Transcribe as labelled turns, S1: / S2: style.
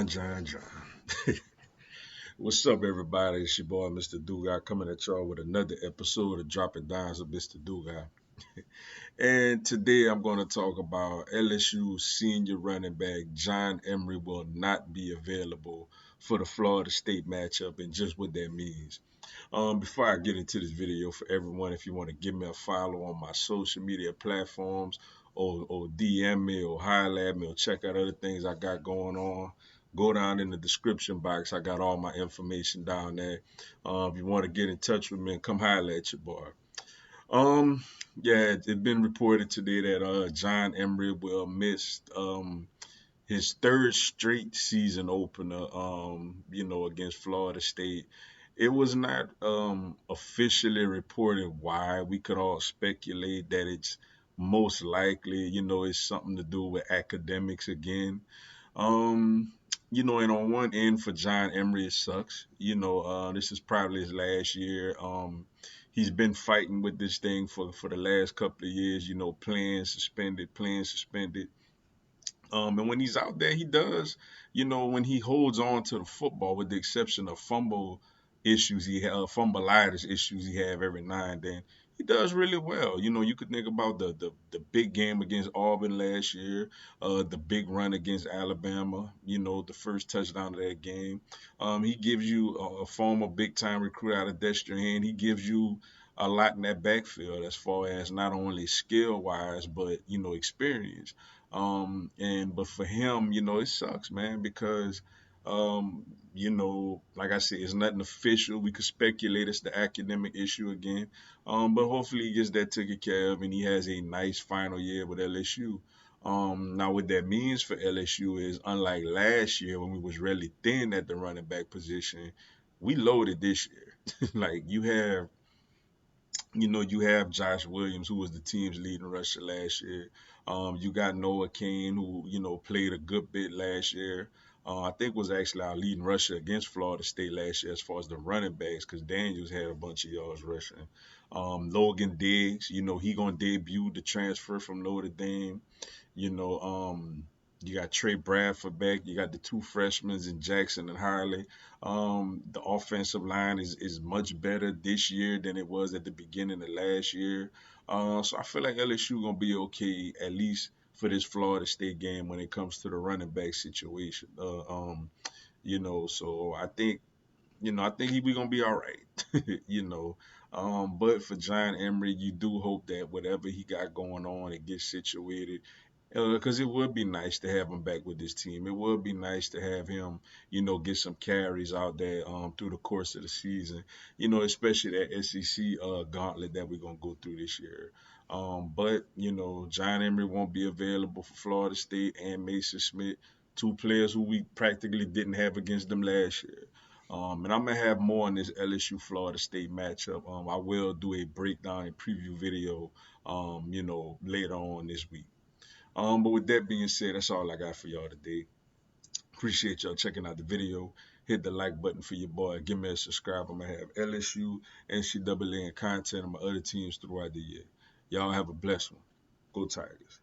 S1: John. What's up, everybody? It's your boy, Mr. Dugai, coming at y'all with another episode of Dropping Dimes with Mr. Dugai. And today I'm going to talk about LSU senior running back John Emery will not be available for the Florida State matchup and just what that means. Before I get into this video, for everyone, if you want to give me a follow on my social media platforms or DM me or holler at me or check out other things I got going on, go down in the description box. I got all my information down there. If you want to get in touch with me, come holler at your boy. Um, yeah, it's been reported today that John Emery will miss his third straight season opener, against Florida State. It was not officially reported why. We could all speculate that it's most likely, it's something to do with academics again. Um, and on one end for John Emery, it sucks. This is probably his last year. He's been fighting with this thing for the last couple of years, playing suspended. And when he's out there, he does, when he holds on to the football, with the exception of fumbleitis issues he have every now and then, he does really well. You could think about the big game against Auburn last year, the big run against Alabama, the first touchdown of that game. He gives you a former big time recruit out of Destrehan. He gives you a lot in that backfield as far as not only skill wise, but experience. But for him, it sucks, man, because like I said, it's nothing official. We could speculate it's the academic issue again. But hopefully he gets that taken care of and he has a nice final year with LSU. Now what that means for LSU is, unlike last year when we was really thin at the running back position, we loaded this year. Like you have Josh Williams, who was the team's leading rusher last year. You got Noah Kane, who played a good bit last year. I think was actually our leading rusher against Florida State last year as far as the running backs, because Daniels had a bunch of yards rushing. Logan Diggs, he gonna debut the transfer from Notre Dame. You know, you got Trey Bradford back. You got the two freshmen in Jackson and Harley. The offensive line is much better this year than it was at the beginning of last year. So I feel like LSU gonna be okay, at least for this Florida State game when it comes to the running back situation. So I think we gonna be all right. But for John Emery, you do hope that whatever he got going on, it gets situated. Because it would be nice to have him back with this team. It would be nice to have him, get some carries out there through the course of the season. Especially that SEC gauntlet that we're gonna go through this year. But John Emery won't be available for Florida State and Mason Smith, two players who we practically didn't have against them last year. And I'm gonna have more on this LSU Florida State matchup. I will do a breakdown and preview video, later on this week. But with that being said, that's all I got for y'all today. Appreciate y'all checking out the video. Hit the like button for your boy. Give me a subscribe. I'm gonna have LSU, NCAA, and content on my other teams throughout the year. Y'all have a blessed one. Go Tigers.